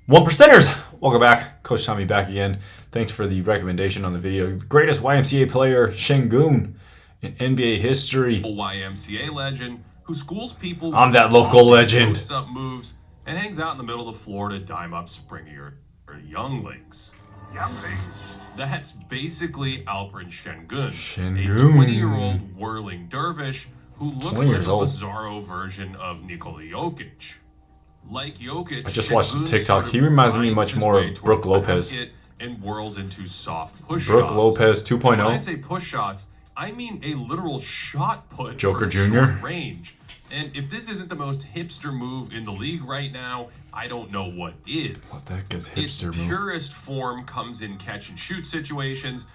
One percenters, welcome back. Coach Tommy back again. Thanks for the recommendation on the video. Greatest YMCA player, SEGUN, in NBA history. YMCA legend who schools people. I'm that local legend. Posts up moves and hangs out in the middle of the floor to dime up springier or younglings. That's basically ALPREN SEGUN, a 20-year-old whirling dervish who looks like a bizarro version of Nikola Jokic. Like Jokic, I just watched TikTok. He reminds me much more of Brook Lopez. And whirls into soft push Brook shots. Lopez 2.0. When I say push shots, I mean a literal shot put Joker from Jr. short range. And if this isn't the most hipster move in the league right now, I don't know what is. What the heck is hipster move? Its purest form comes in catch and shoot situations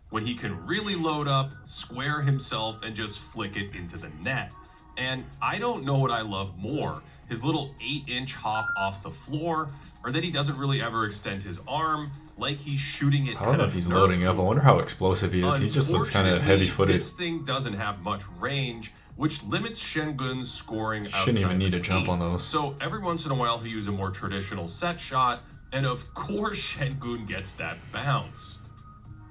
when he can really load up, square himself, and just flick it into the net. And I don't know what I love more, his little 8-inch hop off the floor, or that he doesn't really ever extend his arm like he's shooting it. I don't know if he's loading up. I wonder how explosive he is. He just looks kind of heavy-footed. This thing doesn't have much range, which limits SEGUN's scoring outside. Shouldn't even need to jump on those. So every once in a while, he uses a more traditional set shot, and of course, SEGUN gets that bounce.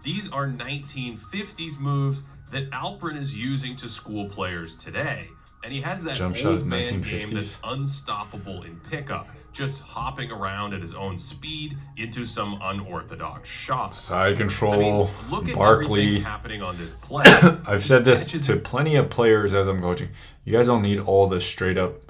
These are 1950s moves that ALPREN is using to school players today. And he has that jump shot old man 1950s. game that's unstoppable in pickup, just hopping around at his own speed into some unorthodox shots. Side control, I mean, look at Barkley. everything happening on this play. I've said this to plenty of players as I'm coaching. You guys don't need all the straight up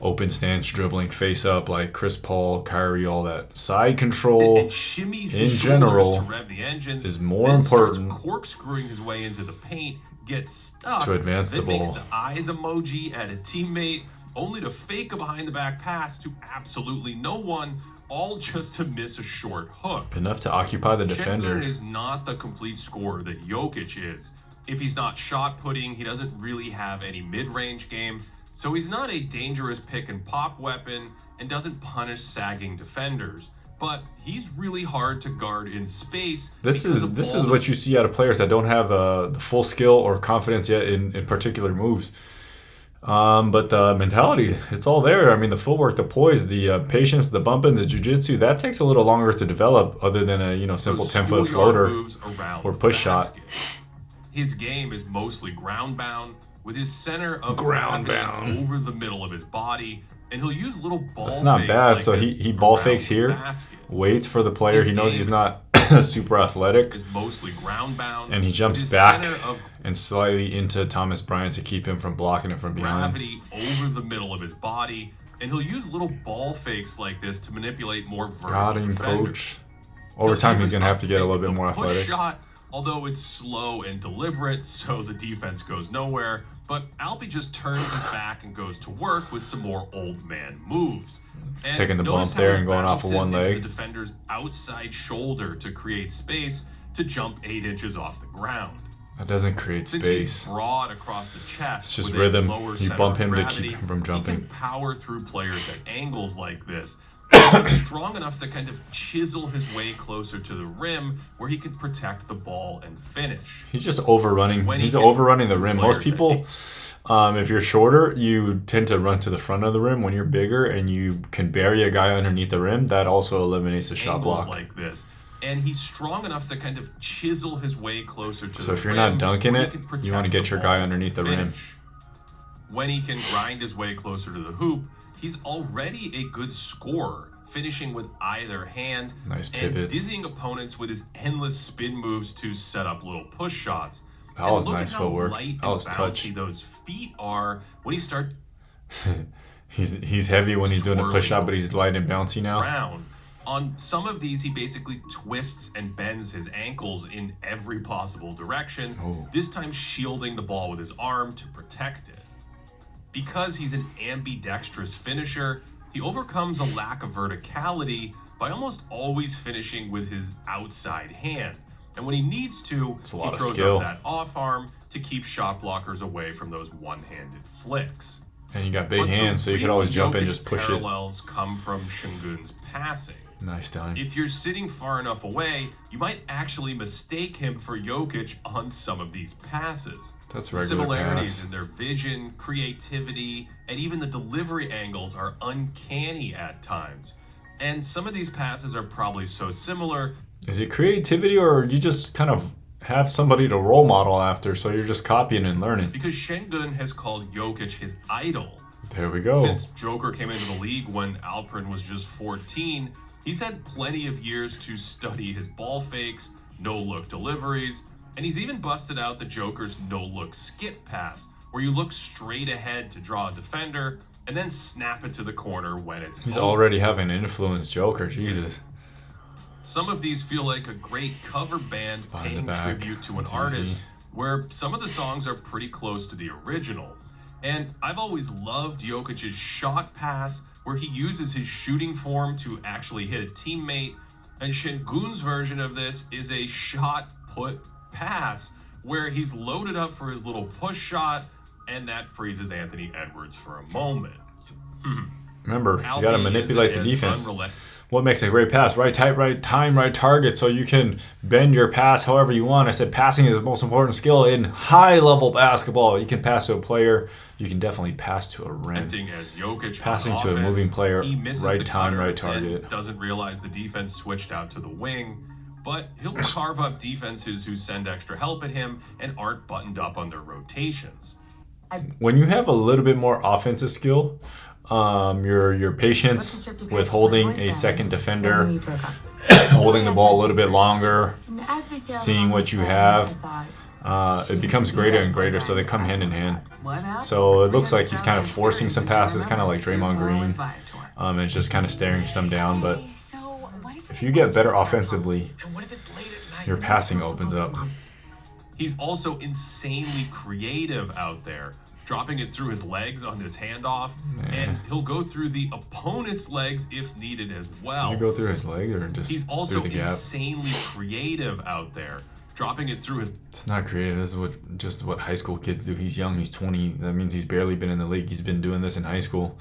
open stance dribbling face up like Chris Paul, Kyrie, all that. Side control and shimmies in the general to rev the engines, is more then important. Starts corkscrewing his way into the paint, gets stuck to advance the ball. Makes the eyes emoji at a teammate, only to fake a behind the back pass to absolutely no one, all just to miss a short hook. Enough to occupy the defender. SEGUN is not the complete scorer that Jokic is. If he's not shot putting, he doesn't really have any mid-range game, so he's not a dangerous pick and pop weapon and doesn't punish sagging defenders. But he's really hard to guard in space. This is what you see out of players that don't have the full skill or confidence yet in particular moves. But the mentality, it's all there. I mean, the footwork, the poise, the patience, the bumping, the jiu-jitsu, that takes a little longer to develop other than a simple 10-foot floater or push shot. His game is mostly ground-bound, with his center of ground-bound over the middle of his body. And he'll use little ball That's not fakes bad. like So he ball fakes here, waits for the player. He knows he's not super athletic. Is mostly ground bound, and he jumps back and slightly into Thomas Bryant to keep him from blocking it from behind. Gravity over the middle of his body, and he'll use little ball fakes like this to manipulate more vertical Got him, defenders. coach. Over time, he's gonna have to get a little bit more athletic. Shot, although it's slow and deliberate, so the defense goes nowhere. But Alpi just turns his back and goes to work with some more old man moves. And taking the bump there and going off of one leg. The defender's outside shoulder to create space to jump 8 inches off the ground. That doesn't create space. Since he's broad across the chest, it's just rhythm. You bump him to keep him from jumping. He can power through players at angles like this. Strong enough to kind of chisel his way closer to the rim where he can protect the ball and finish. He's just overrunning. He's overrunning the rim. Most people, if you're shorter, you tend to run to the front of the rim. When you're bigger and you can bury a guy underneath the rim, that also eliminates the shot block. Like this. And he's strong enough to kind of chisel his way closer to the rim. So if you're not dunking it, you want to get your guy underneath the rim. When he can grind his way closer to the hoop, he's already a good scorer, finishing with either hand. Nice and pivots. dizzying opponents with his endless spin moves to set up little push shots. That was nice footwork. That was touch. Those feet are when he starts. he's heavy when he's doing a push shot, but he's light and bouncy now. On some of these, he basically twists and bends his ankles in every possible direction, this time shielding the ball with his arm to protect it. Because he's an ambidextrous finisher, he overcomes a lack of verticality by almost always finishing with his outside hand. And when he needs to, he throws up that off arm to keep shot blockers away from those one-handed flicks. And you got big hands, so you can always jump in and just push it. Parallels come from SEGUN's passing. Nice time. If you're sitting far enough away, you might actually mistake him for Jokic on some of these passes. That's regular Similarities pass. in their vision, creativity, and even the delivery angles are uncanny at times. And some of these passes are probably so similar. Is it creativity, or you just kind of have somebody to role model after, so you're just copying and learning? Because SEGUN has called Jokic his idol. There we go. Since Joker came into the league when ALPREN was just 14, he's had plenty of years to study his ball fakes, no-look deliveries, and he's even busted out the Joker's no-look skip pass, where you look straight ahead to draw a defender and then snap it to the corner when it's He's over. already having an influence, Joker. Jesus. Some of these feel like a great cover band paying tribute to an artist, where some of the songs are pretty close to the original. And I've always loved Jokic's shot pass, where he uses his shooting form to actually hit a teammate. And SEGUN's version of this is a shot put pass, where he's loaded up for his little push shot, and that freezes Anthony Edwards for a moment. Remember, you got to manipulate the defense. What makes a great pass? Right type, right time, right target, so you can bend your pass however you want. I said passing is the most important skill in high-level basketball. You can pass to a player. You can definitely pass to a rim. Passing to a moving player, right time, right target. Doesn't realize the defense switched out to the wing, but he'll carve up defenses who send extra help at him and aren't buttoned up on their rotations. When you have a little bit more offensive skill, your patience with holding a second defender, holding the ball a little bit longer, seeing what you have, it becomes greater and greater, so they come hand in hand. So it looks like he's kind of forcing some passes, kind of like Draymond Green, and it's just kind of staring some down. But if you get better offensively, your passing opens up. He's also insanely creative out there, dropping it through his legs on this handoff, and he'll go through the opponent's legs if needed as well. Can you go through his leg or just He's also through the gap? insanely creative out there, dropping it through his... It's not creative. This is just what high school kids do. He's young. He's 20. That means he's barely been in the league. He's been doing this in high school.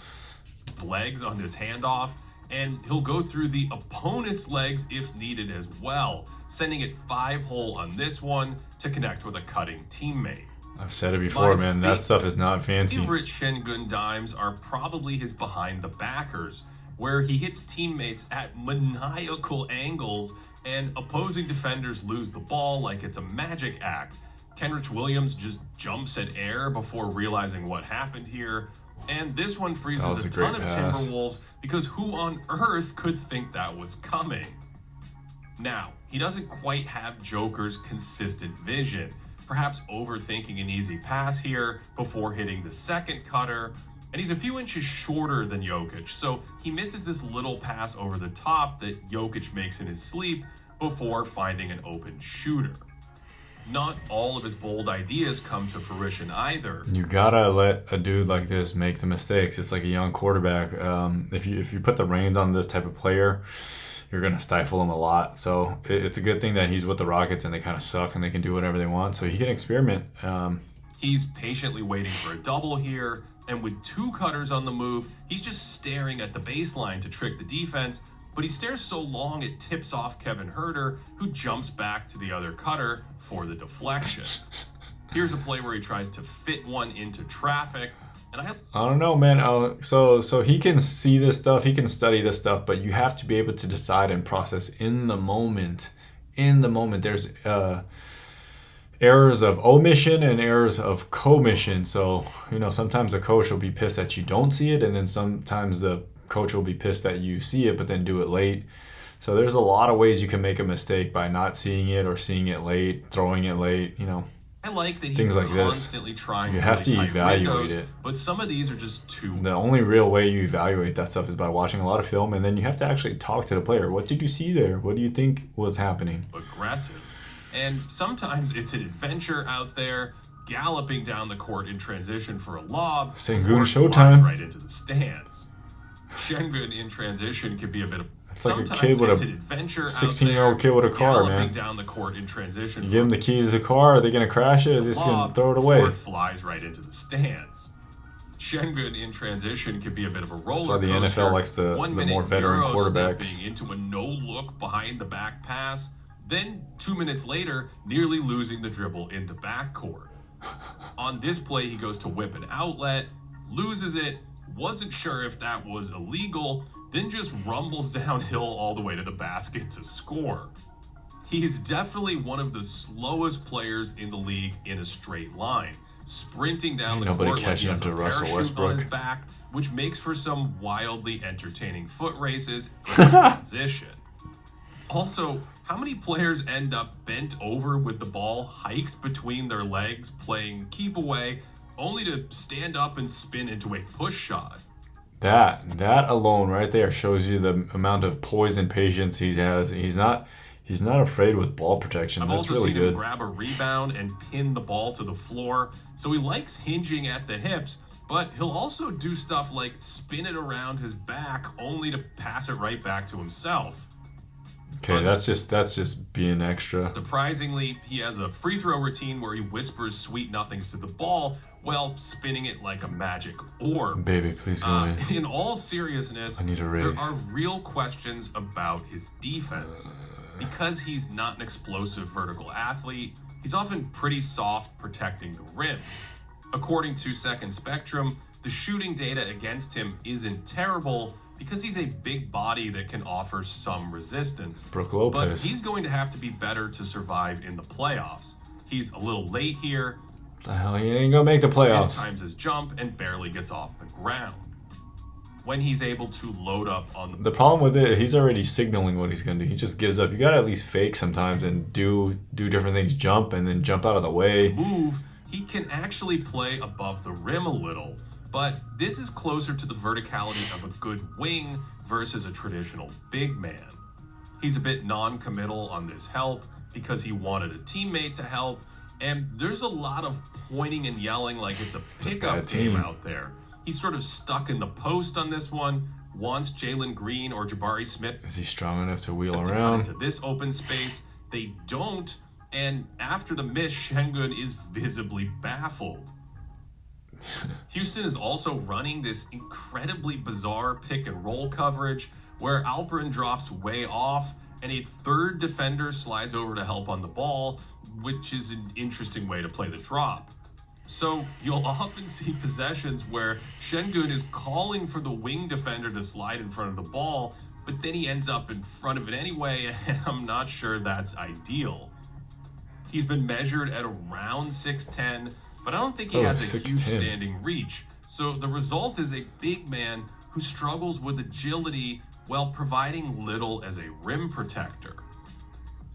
Legs on this handoff, and he'll go through the opponent's legs if needed as well, sending it 5-hole on this one to connect with a cutting teammate. I've said it before, man. That stuff is not fancy. Favorite SEGUN dimes are probably his behind the backers, where he hits teammates at maniacal angles and opposing defenders lose the ball like it's a magic act. Kenrich Williams just jumps at air before realizing what happened here. And this one freezes a ton of Timberwolves, because who on earth could think that was coming? Now, he doesn't quite have Joker's consistent vision, perhaps overthinking an easy pass here before hitting the second cutter, and he's a few inches shorter than Jokic, so he misses this little pass over the top that Jokic makes in his sleep before finding an open shooter. Not all of his bold ideas come to fruition either. You gotta let a dude like this make the mistakes. It's like a young quarterback. If you put the reins on this type of player, you're gonna stifle him a lot. So it's a good thing that he's with the Rockets and they kind of suck and they can do whatever they want. So he can experiment. He's patiently waiting for a double here, and with 2 cutters on the move, he's just staring at the baseline to trick the defense. But he stares so long it tips off Kevin Huerter, who jumps back to the other cutter for the deflection. Here's a play where he tries to fit one into traffic, and I don't know, man. So he can see this stuff, he can study this stuff, but you have to be able to decide and process in the moment. In the moment, there's errors of omission and errors of commission. So sometimes the coach will be pissed that you don't see it, and then sometimes the coach will be pissed that you see it but then do it late. So there's a lot of ways you can make a mistake by not seeing it or seeing it late, throwing it late, I like that he's things like constantly this. trying You have to evaluate windows, but some of these are just too... The only real way you evaluate that stuff is by watching a lot of film, and then you have to actually talk to the player. What did you see there? What do you think was happening? Aggressive. And sometimes it's an adventure out there, galloping down the court in transition for a lob. SEGUN showtime. Right into the stands. SEGUN in transition can be a bit of... It's like a kid with a 16-year-old kid with a car, man. Down the court in transition. You give them the keys to the car, are they going to crash it or just going to throw it away? It flies right into the stands. SEGUN in transition can be a bit of a roller coaster. That's why the NFL likes the more veteran quarterbacks. Into a no-look behind the back pass, then 2 minutes later, nearly losing the dribble in the backcourt. On this play, he goes to whip an outlet, loses it, wasn't sure if that was illegal, then just rumbles downhill all the way to the basket to score. He's definitely one of the slowest players in the league in a straight line, sprinting down the Nobody court like he catching has up a to Russell parachute on Westbrook. his back, which makes for some wildly entertaining foot races in transition. Also, how many players end up bent over with the ball hiked between their legs playing keep away, only to stand up and spin into a push shot? That alone right there shows you the amount of poise and patience he has. He's not afraid with ball protection. I've That's also really seen him good. grab a rebound and pin the ball to the floor, so he likes hinging at the hips, but he'll also do stuff like spin it around his back only to pass it right back to himself. Okay, that's just being extra. Surprisingly, he has a free throw routine where he whispers sweet nothings to the ball while spinning it like a magic orb. Baby, please go in. In all seriousness, I need a raise. there are real questions about his defense. Because he's not an explosive vertical athlete, he's often pretty soft protecting the rim. According to Second Spectrum, the shooting data against him isn't terrible because he's a big body that can offer some resistance. Brook But Lopez. he's going to have to be better to survive in the playoffs. He's a little late here, The hell, he ain't gonna make the playoffs. mistimes his jump, and barely gets off the ground. When he's able to load up on The problem with it, he's already signaling what he's gonna do. He just gives up. You gotta at least fake sometimes and do different things. Jump and then jump out of the way. move, he can actually play above the rim a little, but this is closer to the verticality of a good wing versus a traditional big man. He's a bit non-committal on this help because he wanted a teammate to help, and there's a lot of pointing and yelling like it's a pickup bad game team. out there. He's sort of stuck in the post on this one, wants Jalen Green or Jabari Smith Is he strong enough to wheel to cut around? into this open space. They don't, and after the miss, Şengün is visibly baffled. Houston is also running this incredibly bizarre pick and roll coverage where ALPREN drops way off and a third defender slides over to help on the ball, which is an interesting way to play the drop. So you'll often see possessions where Şengün is calling for the wing defender to slide in front of the ball, but then he ends up in front of it anyway, and I'm not sure that's ideal. He's been measured at around 6'10", but I don't think he has a huge 6'10". standing reach. So the result is a big man who struggles with agility while providing little as a rim protector.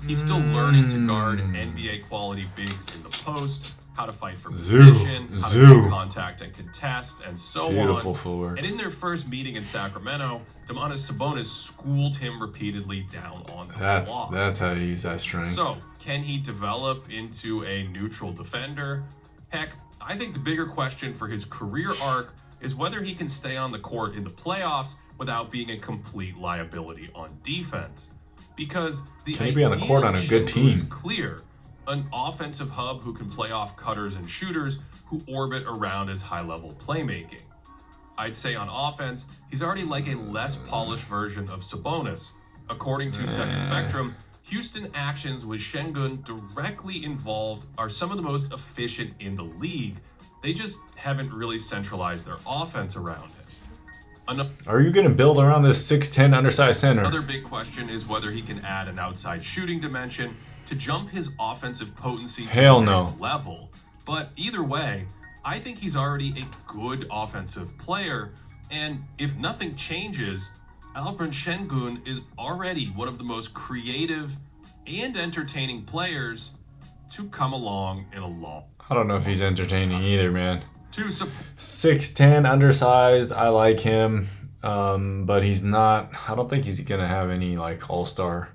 He's still learning to guard NBA quality bigs in the post, how to fight for position, how to make contact and contest, and so Beautiful on. footwork. And in their first meeting in Sacramento, Domantas Sabonis schooled him repeatedly down on the block. That's how you use that strength. So, can he develop into a neutral defender? Heck, I think the bigger question for his career arc is whether he can stay on the court in the playoffs without being a complete liability on defense. Because the Can he be on the idea court on a of good Şengün team? is clear. An offensive hub who can play off cutters and shooters who orbit around his high-level playmaking. I'd say on offense, he's already like a less polished version of Sabonis. According to Second Spectrum, Houston actions with Şengün directly involved are some of the most efficient in the league. They just haven't really centralized their offense around him. Are you going to build around this 6'10" undersized center? Another big question is whether he can add an outside shooting dimension to jump his offensive potency to Hell the no. next level. But either way, I think he's already a good offensive player, and if nothing changes, ALPREN Şengün is already one of the most creative and entertaining players to come along in a long I don't know if he's entertaining either, man. to 6'10", undersized. I like him, but he's not. I don't think he's gonna have any like all-star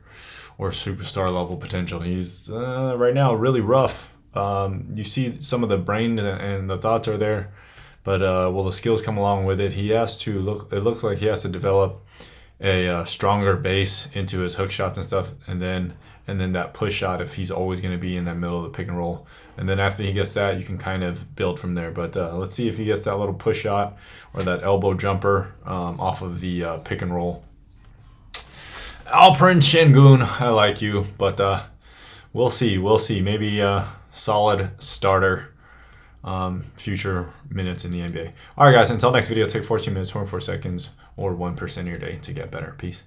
or superstar level potential. He's right now really rough. You see some of the brain and the thoughts are there, but will the skills come along with it? He has to look. It looks like he has to develop a stronger base into his hook shots and stuff, and then that push shot if he's always going to be in that middle of the pick and roll. And then after he gets that, you can kind of build from there. But let's see if he gets that little push shot or that elbow jumper off of the pick and roll. ALPREN Şengün, I like you, but we'll see. Maybe a solid starter future minutes in the NBA. All right, guys, until next video, take 14 minutes, 24 seconds, or 1% of your day to get better. Peace.